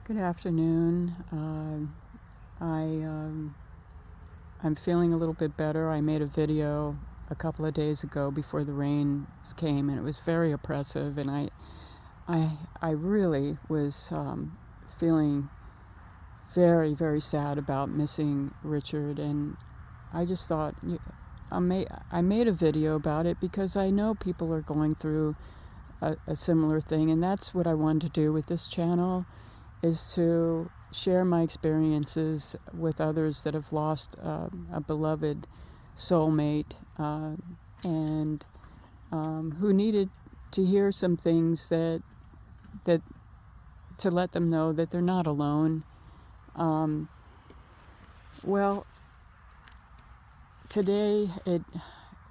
Good afternoon. I'm feeling a little bit better. I made a video a couple of days ago before the rains came, and it was very oppressive. And I really was feeling very, very sad about missing Richard. And I just thought I made a video about it because I know people are going through a similar thing, and that's what I wanted to do with this channel, is to share my experiences with others that have lost a beloved soulmate, and who needed to hear some things that to let them know that they're not alone. Well, today it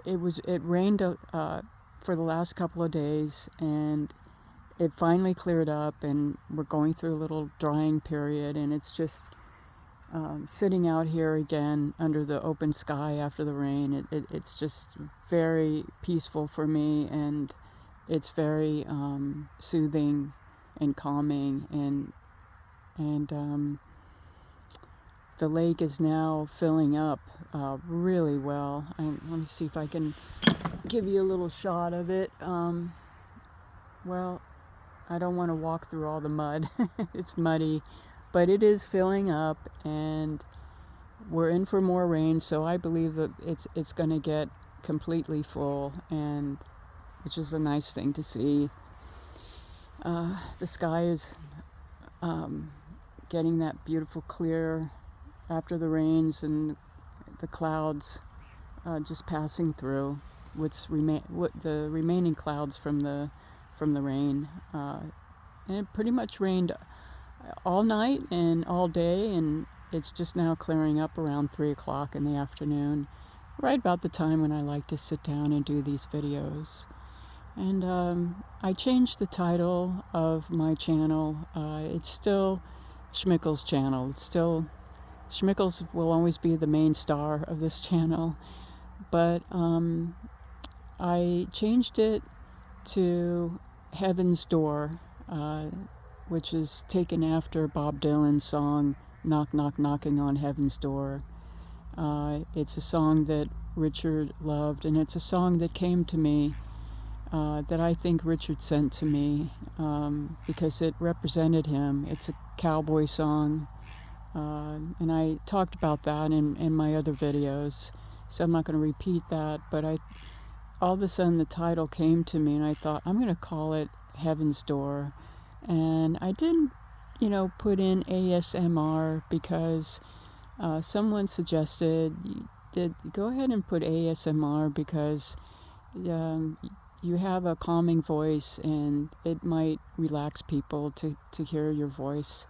rained for the last couple of days, and it finally cleared up, and we're going through a little drying period, and it's just sitting out here again under the open sky after the rain. It's just very peaceful for me, and it's very soothing and calming, and the lake is now filling up really well. Let me see if I can give you a little shot of it. Well, I don't want to walk through all the mud. It's muddy, but it is filling up, and we're in for more rain, so I believe that it's going to get completely full, and which is a nice thing to see. The sky is getting that beautiful clear after the rains, and the clouds just passing through what the remaining clouds from the rain. And it pretty much rained all night and all day, and it's just now clearing up around 3 o'clock in the afternoon, right about the time when I like to sit down and do these videos. And I changed the title of my channel. It's still Schmickel's channel. It's still Schmickels will always be the main star of this channel, but I changed it to Heaven's Door, which is taken after Bob Dylan's song Knock Knock Knocking on Heaven's Door. It's a song that Richard loved, and it's a song that came to me, that I think Richard sent to me, because it represented him. It's a cowboy song, and I talked about that in my other videos, so I'm not going to repeat that, but all of a sudden the title came to me, and I thought, I'm going to call it Heaven's Door. And I didn't, put in ASMR because someone suggested go ahead and put ASMR because you have a calming voice, and it might relax people to hear your voice.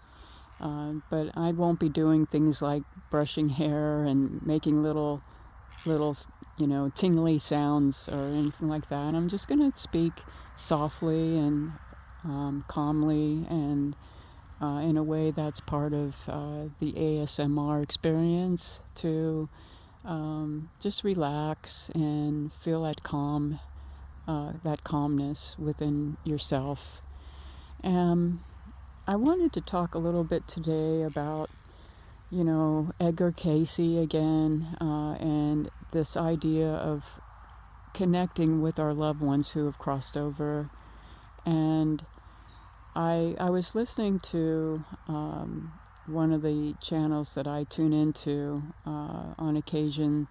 But I won't be doing things like brushing hair and making little tingly sounds or anything like that. I'm just going to speak softly and calmly, and in a way that's part of the ASMR experience, to just relax and feel that calmness within yourself. I wanted to talk a little bit today about Edgar Casey again, and this idea of connecting with our loved ones who have crossed over. And I was listening to one of the channels that I tune into on occasion,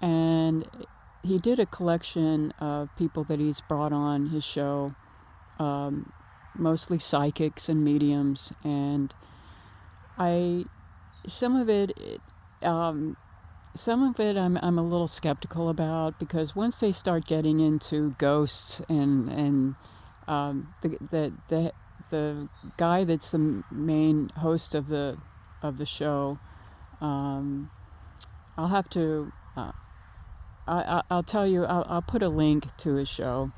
and he did a collection of people that he's brought on his show, mostly psychics and mediums, and some of it I'm a little skeptical about, because once they start getting into ghosts and the guy that's the main host of the show, I'll have to I'll tell you, I'll put a link to his show,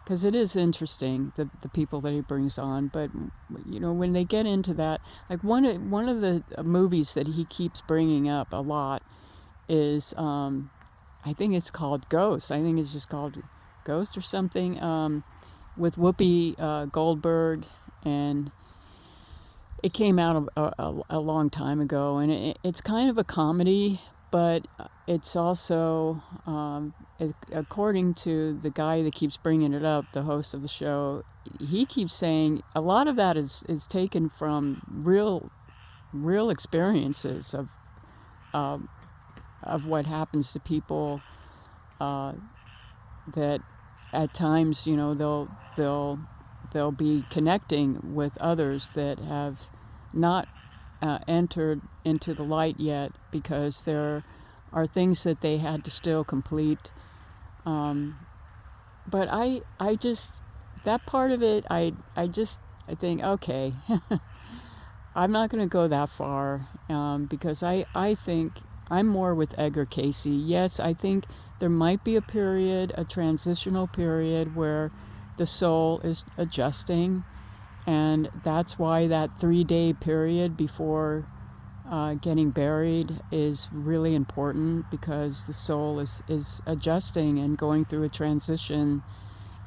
because it is interesting, the people that he brings on. But when they get into that, like one of the movies that he keeps bringing up a lot is I think it's called Ghost. I think it's just called Ghost or something, with Whoopi Goldberg, and It came out a long time ago, and it's kind of a comedy, but it's also, according to the guy that keeps bringing it up, the host of the show, he keeps saying a lot of that is taken from real experiences of what happens to people, that at times, you know, they'll be connecting with others that have not entered into the light yet, because there are things that they had to still complete. But I just, that part of it, I think, okay, I'm not going to go that far, because I think I'm more with Edgar Casey. Yes, I think there might be a transitional period where the soul is adjusting, and that's why that 3-day period before getting buried is really important, because the soul is adjusting and going through a transition,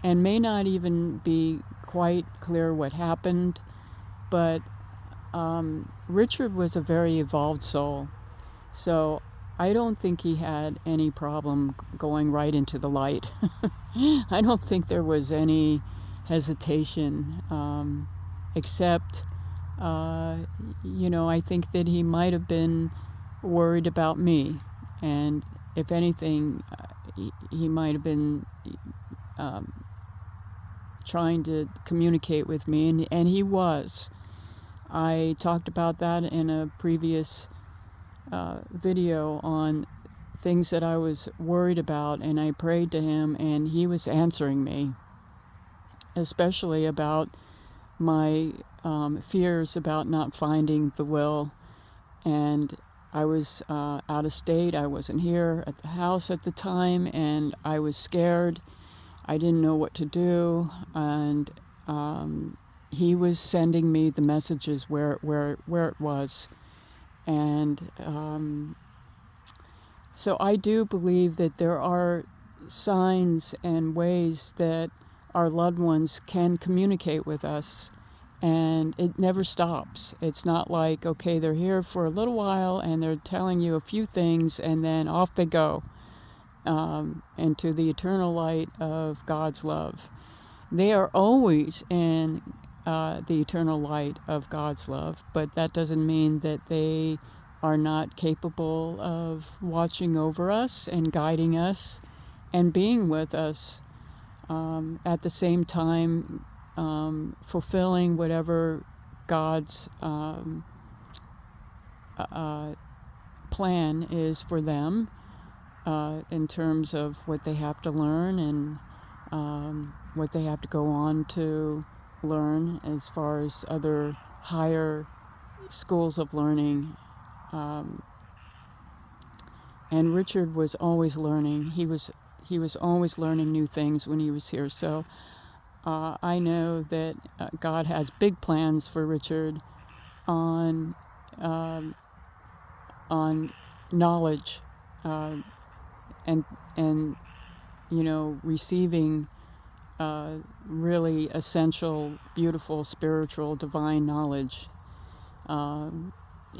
and may not even be quite clear what happened. But Richard was a very evolved soul, so I don't think he had any problem going right into the light. I don't think there was any hesitation, except, you know, I think that he might have been worried about me, and if anything, he might have been trying to communicate with me, and he was. I talked about that in a previous video on things that I was worried about, and I prayed to him, and he was answering me, especially about my fears about not finding the will. And I was out of state. I wasn't here at the house at the time, and I was scared. I didn't know what to do, and he was sending me the messages where it was. And so I do believe that there are signs and ways that our loved ones can communicate with us, and it never stops. It's not like, okay, they're here for a little while and they're telling you a few things and then off they go into the eternal light of God's love. They are always in the eternal light of God's love, but that doesn't mean that they are not capable of watching over us and guiding us and being with us, at the same time, fulfilling whatever God's plan is for them, in terms of what they have to learn, and what they have to go on to learn as far as other higher schools of learning. And Richard was always learning. He was always learning new things when he was here. So I know that God has big plans for Richard on knowledge, and you know, receiving really essential, beautiful, spiritual, divine knowledge.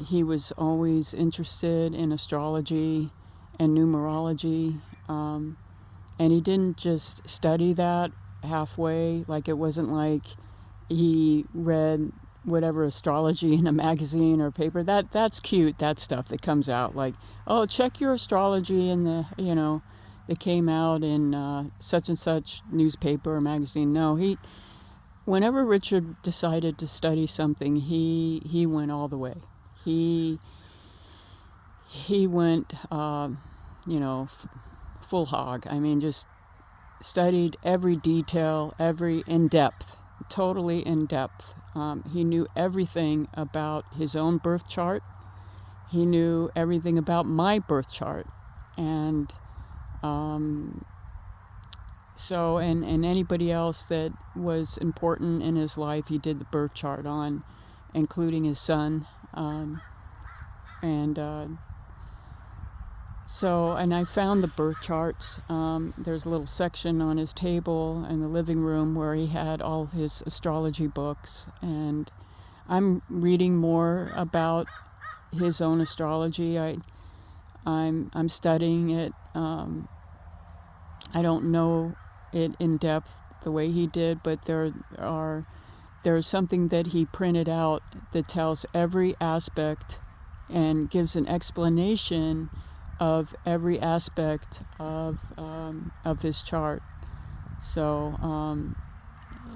He was always interested in astrology and numerology, and he didn't just study that halfway. Like, it wasn't like he read whatever astrology in a magazine or paper. That's cute, that stuff that comes out, like, oh, check your astrology in the, you know, that came out in such and such newspaper or magazine. No, whenever Richard decided to study something, he went all the way. He went, you know, full hog. I mean, just studied every detail, every in depth, totally in depth. He knew everything about his own birth chart. He knew everything about my birth chart, and so and anybody else that was important in his life, he did the birth chart on, including his son. And I found the birth charts. There's a little section on his table in the living room where he had all his astrology books, and I'm reading more about his own astrology. I'm studying it. I don't know it in depth the way he did, but there's something that he printed out that tells every aspect and gives an explanation of every aspect of his chart. So,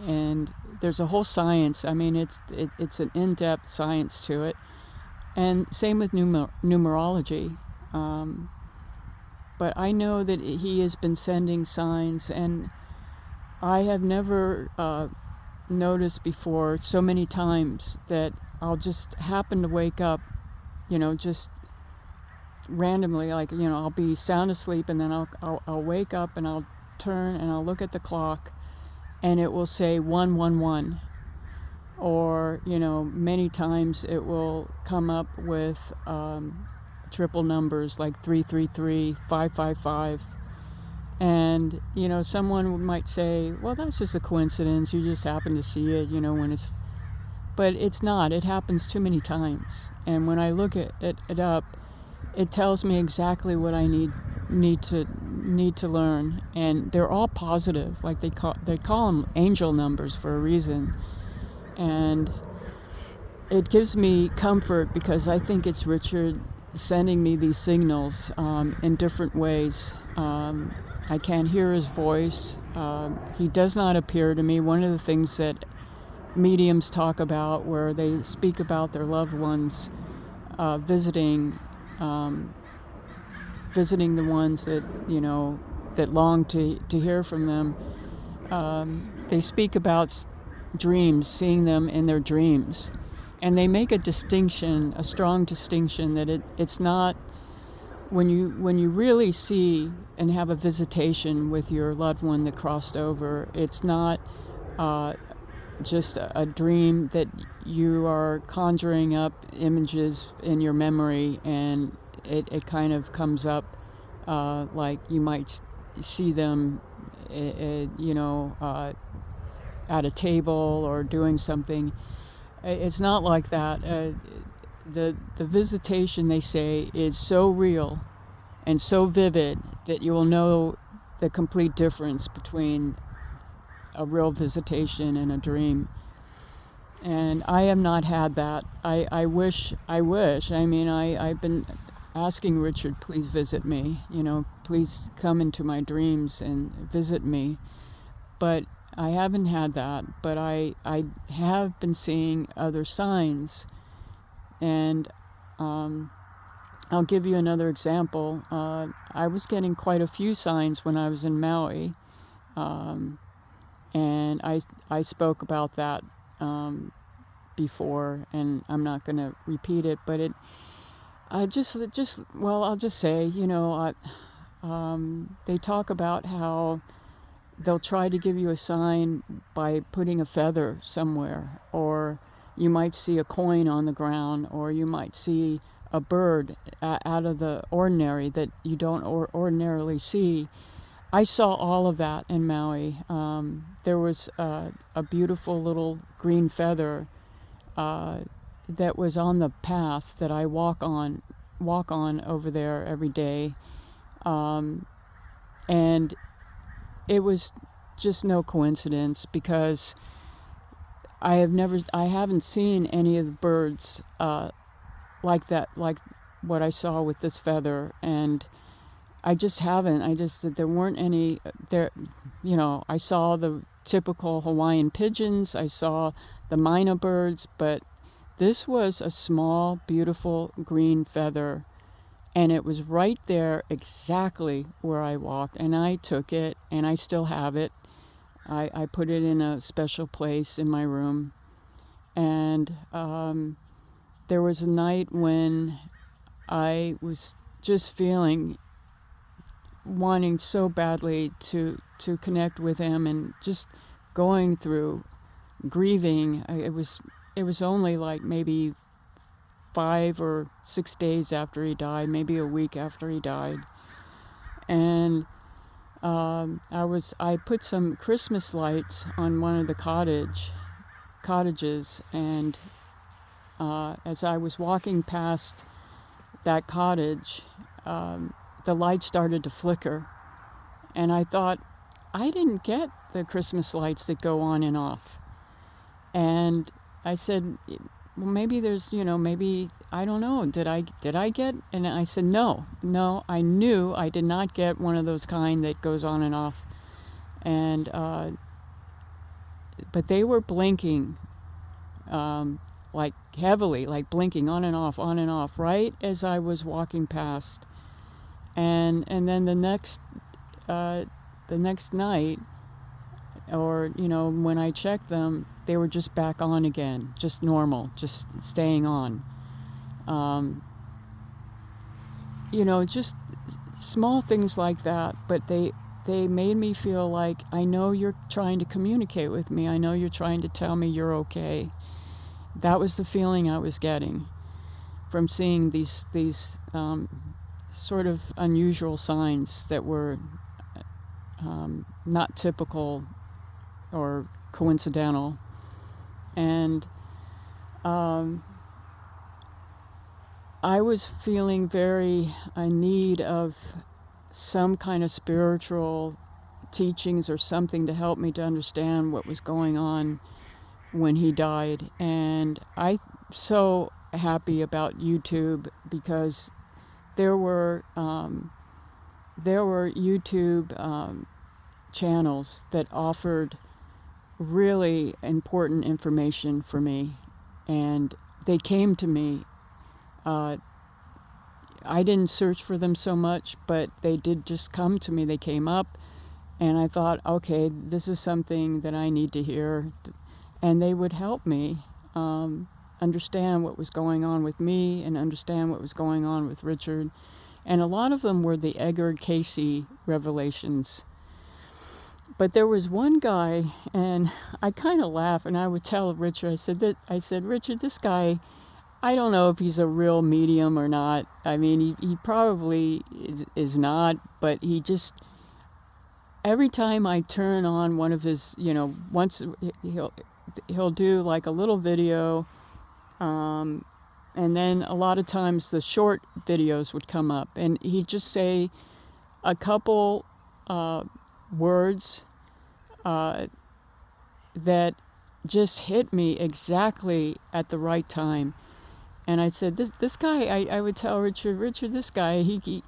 and there's a whole science. I mean, it's an in-depth science to it, and same with numerology. But I know that he has been sending signs, and I have never noticed before so many times that I'll just happen to wake up, just randomly, like, I'll be sound asleep, and then I'll wake up and I'll turn and I'll look at the clock, and it will say 111, or many times it will come up with triple numbers like 333, 555. And someone might say, well, that's just a coincidence, you just happen to see it, when it's, but it's not. It happens too many times, and when I look at it up, it tells me exactly what I need to learn. And they're all positive, like they call them angel numbers for a reason. And it gives me comfort, because I think it's Richard sending me these signals in different ways. I can't hear his voice. He does not appear to me. One of the things that mediums talk about, where they speak about their loved ones visiting the ones that that long to hear from them. They speak about dreams, seeing them in their dreams, and they make a strong distinction, that it's not when you really see and have a visitation with your loved one that crossed over. It's not just a dream that you are conjuring up images in your memory, and it kind of comes up like you might see them at a table or doing something. It's not like that. The visitation, they say, is so real and so vivid that you will know the complete difference between a real visitation and a dream. And I have not had that. I wish. I mean, I've been asking Richard, please visit me, please come into my dreams and visit me. But I haven't had that. But I have been seeing other signs. And I'll give you another example. I was getting quite a few signs when I was in Maui. And I spoke about that before, and I'm not going to repeat it, but I'll just say, they talk about how they'll try to give you a sign by putting a feather somewhere, or you might see a coin on the ground, or you might see a bird out of the ordinary that you don't ordinarily see. I saw all of that in Maui. There was a beautiful little green feather that was on the path that I walk on over there every day, and it was just no coincidence, because I haven't seen any of the birds like that, like what I saw with this feather, and I just haven't. There weren't any there. I saw the typical Hawaiian pigeons. I saw the myna birds, but this was a small, beautiful green feather, and it was right there exactly where I walked, and I took it, and I still have it. I put it in a special place in my room, and there was a night when I was just wanting so badly to connect with him, and just going through grieving. It was only like maybe 5 or 6 days after he died, maybe a week after he died, and I put some Christmas lights on one of the cottages, and as I was walking past that cottage, the light started to flicker. And I thought, I didn't get the Christmas lights that go on and off. And I said, well, maybe there's, maybe, I don't know, did I get? And I said, no, I knew I did not get one of those kind that goes on and off. And, but they were blinking, like heavily, like blinking on and off, right as I was walking past. And then the next night, or when I checked them, they were just back on again, just normal, just staying on. Just small things like that, but they made me feel like, I know you're trying to communicate with me. I know you're trying to tell me you're okay. That was the feeling I was getting from seeing these sort of unusual signs that were not typical or coincidental. And I was feeling very in need of some kind of spiritual teachings or something to help me to understand what was going on when he died. And I'm so happy about YouTube, because there were YouTube channels that offered really important information for me, and they came to me. I didn't search for them so much, but they did just come to me. They came up, and I thought, okay, this is something that I need to hear. And they would help me understand what was going on with me and understand what was going on with Richard. And a lot of them were the Edgar Cayce revelations. But there was one guy, and I kind of laugh, and I would tell Richard, I said, Richard, this guy, I don't know if he's a real medium or not. I mean, he probably is not, but he just, every time I turn on one of his, once he'll do like a little video, and then a lot of times the short videos would come up, and he'd just say a couple words that just hit me exactly at the right time. And I said, this guy, I would tell Richard, this guy, he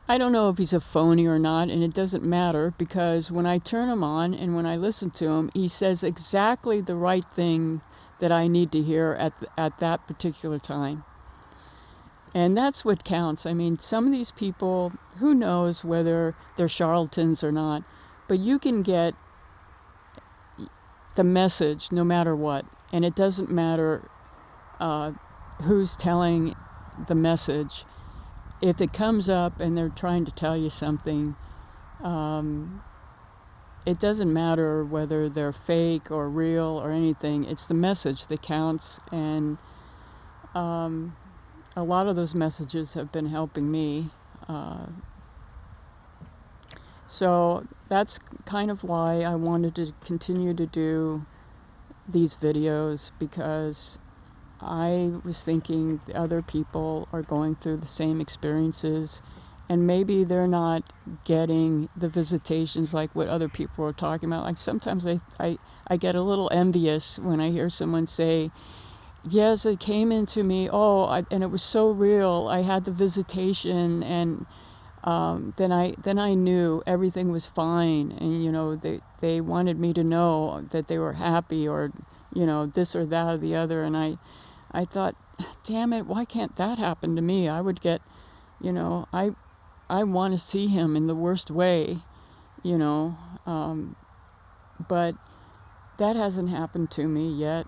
I don't know if he's a phony or not, and it doesn't matter, because when I turn him on and when I listen to him, he says exactly the right thing that I need to hear at that particular time. And that's what counts. I mean, some of these people, who knows whether they're charlatans or not, but you can get the message no matter what. And it doesn't matter who's telling the message. If it comes up and they're trying to tell you something, it doesn't matter whether they're fake or real or anything. It's the message that counts. And a lot of those messages have been helping me. So that's kind of why I wanted to continue to do these videos, because I was thinking other people are going through the same experiences, and maybe they're not getting the visitations like what other people are talking about. Like sometimes I get a little envious when I hear someone say, yes, it came into me, and it was so real, I had the visitation, and then I knew everything was fine, and they wanted me to know that they were happy, or this or that or the other. And I thought, damn it, why can't that happen to me? I would get, I want to see him in the worst way, but that hasn't happened to me yet.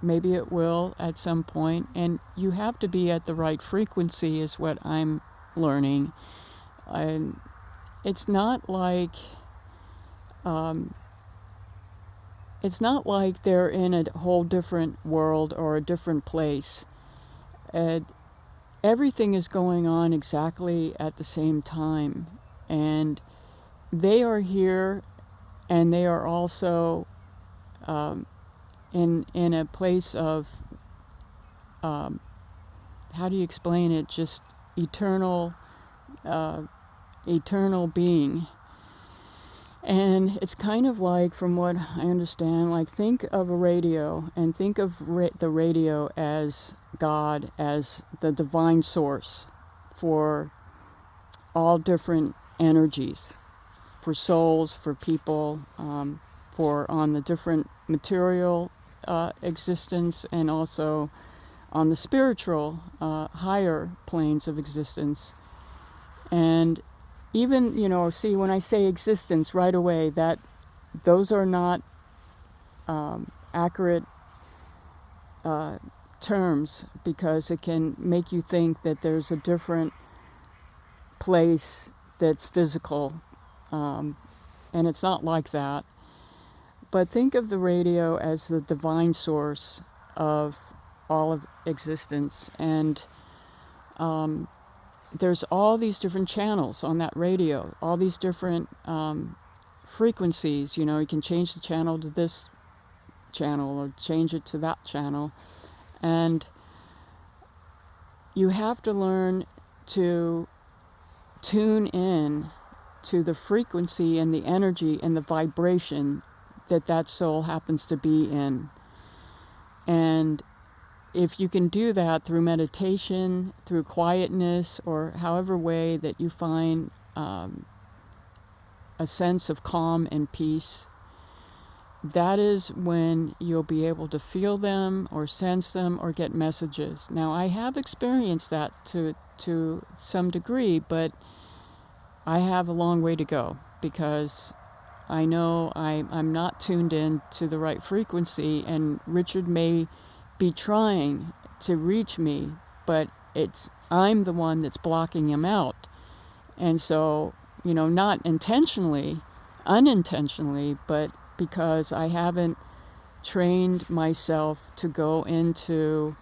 Maybe it will at some point. And you have to be at the right frequency, is what I'm learning. And it's not like they're in a whole different world or a different place. Everything is going on exactly at the same time, and they are here, and they are also in a place of how do you explain it? Just eternal, eternal being. And it's kind of like, from what I understand, like think of a radio and think of the radio as God, as the divine source for all different energies, for souls, for people, for on the different material existence, and also on the spiritual higher planes of existence. And even, see, when I say existence right away, that those are not accurate terms, because it can make you think that there's a different place that's physical, and it's not like that. But think of the radio as the divine source of all of existence, and there's all these different channels on that radio, all these different frequencies. You can change the channel to this channel or change it to that channel, and you have to learn to tune in to the frequency and the energy and the vibration that soul happens to be in. And if you can do that through meditation, through quietness, or however way that you find a sense of calm and peace, that is when you'll be able to feel them or sense them or get messages. Now, I have experienced that to some degree, but I have a long way to go, because I know I'm not tuned in to the right frequency, and Richard may be trying to reach me, but I'm the one that's blocking him out. And so, not intentionally, unintentionally, but because I haven't trained myself to go into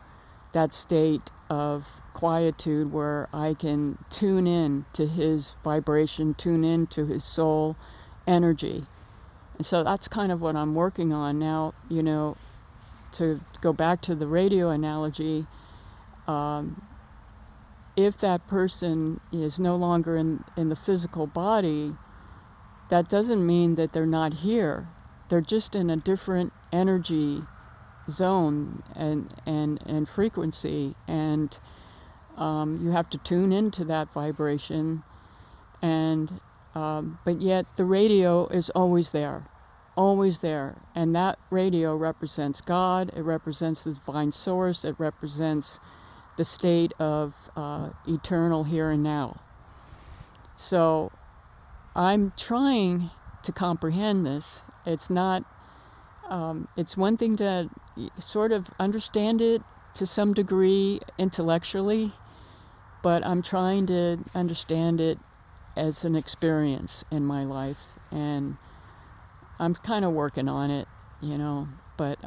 that state of quietude where I can tune in to his vibration, tune in to his soul energy. And so that's kind of what I'm working on now. To go back to the radio analogy, if that person is no longer in the physical body, that doesn't mean that they're not here. They're just in a different energy zone and frequency, and you have to tune into that vibration. And but yet the radio is always there, and that radio represents God. It represents the divine source. It represents the state of eternal here and now. So I'm trying to comprehend this. It's not it's one thing to sort of understand it to some degree intellectually, but I'm trying to understand it as an experience in my life, and I'm kind of working on it, but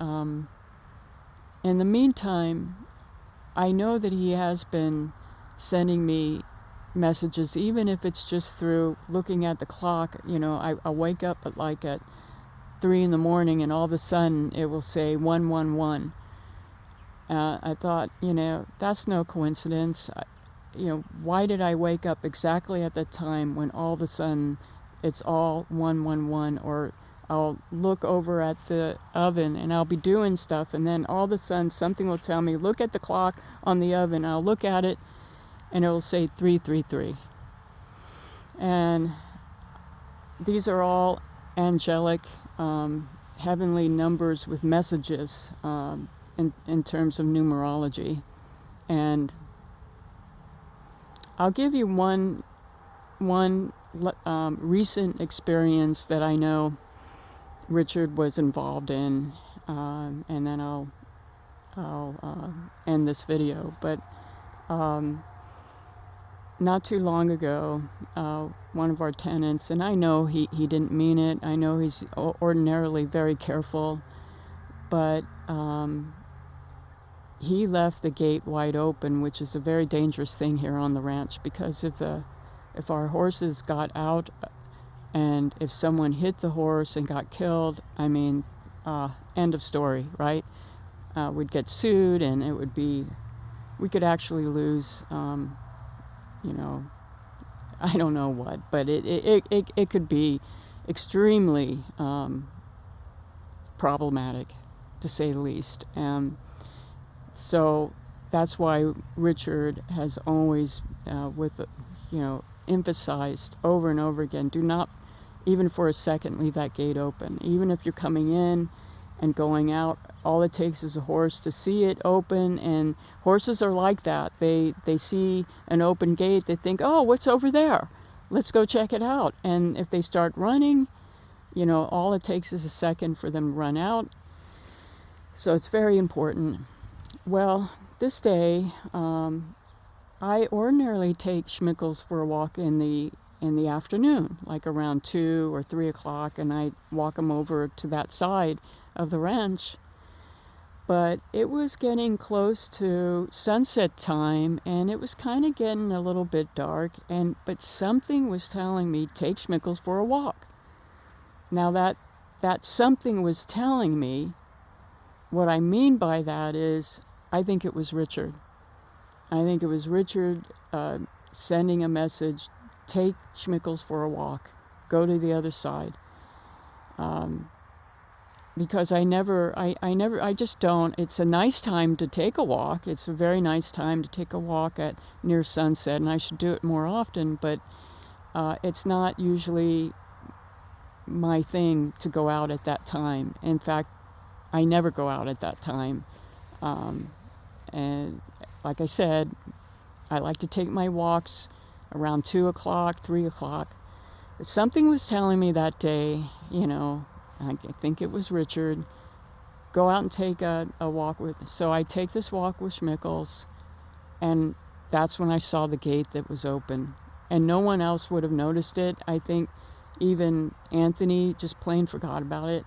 in the meantime, I know that he has been sending me messages, even if it's just through looking at the clock. I wake up at 3 a.m, and all of a sudden it will say 111. I thought, that's no coincidence. Why did I wake up exactly at that time when all of a sudden it's all 111? Or I'll look over at the oven and I'll be doing stuff, and then all of a sudden something will tell me, look at the clock on the oven. I'll look at it and it will say 333. And these are all angelic, heavenly numbers with messages in terms of numerology. And I'll give you one recent experience that I know Richard was involved in, and then I'll end this video. But not too long ago, one of our tenants, and I know he didn't mean it. I know he's ordinarily very careful, but he left the gate wide open, which is a very dangerous thing here on the ranch, because if our horses got out and if someone hit the horse and got killed, end of story, right? we'd get sued, and we could actually lose, I don't know what, but it could be extremely problematic, to say the least. So that's why Richard has always, emphasized over and over again, do not, even for a second, leave that gate open. Even if you're coming in and going out, all it takes is a horse to see it open, and horses are like that. They see an open gate, they think, oh, what's over there? Let's go check it out. And if they start running, all it takes is a second for them to run out. So it's very important. Well, this day, I ordinarily take Schmickles for a walk in the afternoon, like around 2 or 3 o'clock, and I walk them over to that side of the ranch. But it was getting close to sunset time, and it was kind of getting a little bit dark, but something was telling me, take Schmickles for a walk. Now that something was telling me, what I mean by that is, I think it was Richard. I think it was Richard sending a message, take Schmickles for a walk, go to the other side. Because I just don't. It's a nice time to take a walk. It's a very nice time to take a walk at near sunset, and I should do it more often, but it's not usually my thing to go out at that time. In fact, I never go out at that time. And like I said, I like to take my walks around 2 o'clock, 3 o'clock. But something was telling me that day, I think it was Richard, go out and take a walk with. So I take this walk with Schmickles, and that's when I saw the gate that was open. And no one else would have noticed it. I think even Anthony just plain forgot about it.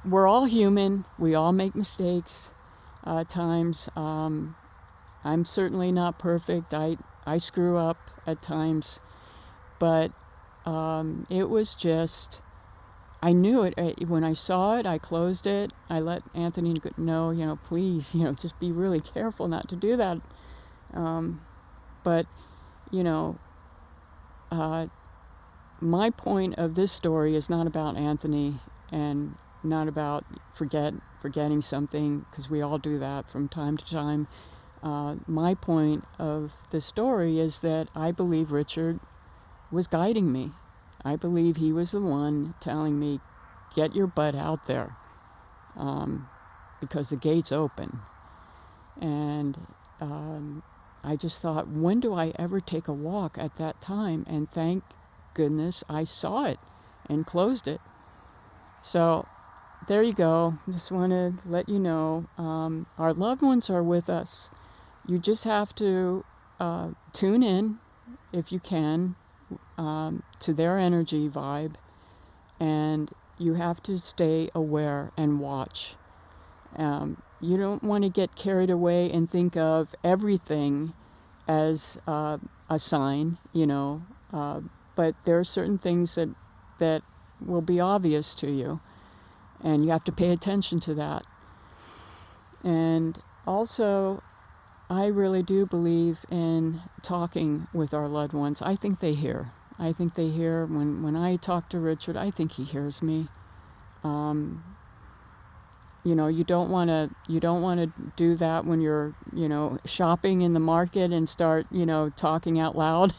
We're all human. We all make mistakes at times. I'm certainly not perfect. I screw up at times. But it was just, I knew it. When I saw it, I closed it. I let Anthony know, please, just be really careful not to do that. But, my point of this story is not about Anthony and not about forgetting something, because we all do that from time to time. My point of the story is that I believe Richard was guiding me. I believe he was the one telling me, get your butt out there, because the gate's open. And I just thought, when do I ever take a walk at that time? And thank goodness I saw it and closed it. So there you go. Just want to let you know, our loved ones are with us. You just have to tune in, if you can, to their energy vibe, and you have to stay aware and watch. You don't want to get carried away and think of everything as a sign, but there are certain things that will be obvious to you, and you have to pay attention to that. And also, I really do believe in talking with our loved ones. I think they hear. When I talk to Richard, I think he hears me. You don't want to do that when you're, shopping in the market and start, talking out loud,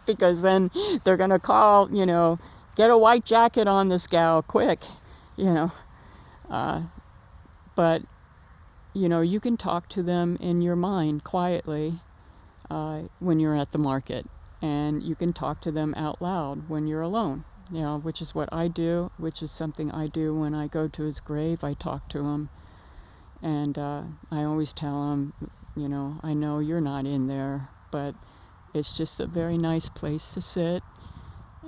because then they're going to call, get a white jacket on this gal quick, but you can talk to them in your mind quietly when you're at the market, and you can talk to them out loud when you're alone, which is what I do, which is something I do when I go to his grave. I talk to him, and I always tell him, I know you're not in there, but it's just a very nice place to sit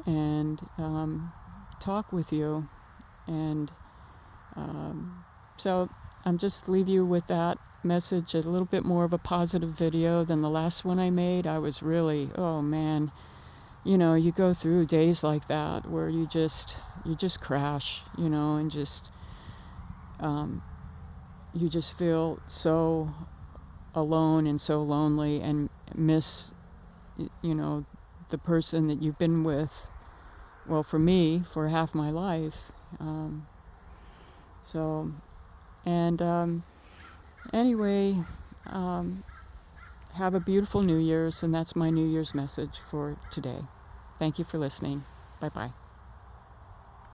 and talk with you. And so I'm just leave you with that message, a little bit more of a positive video than the last one I made. I was really, oh man, you go through days like that where you just crash, and just you just feel so alone and so lonely and miss, the person that you've been with, well, for me, for half my life. So, and anyway, have a beautiful New Year's, and that's my New Year's message for today. Thank you for listening. Bye-bye.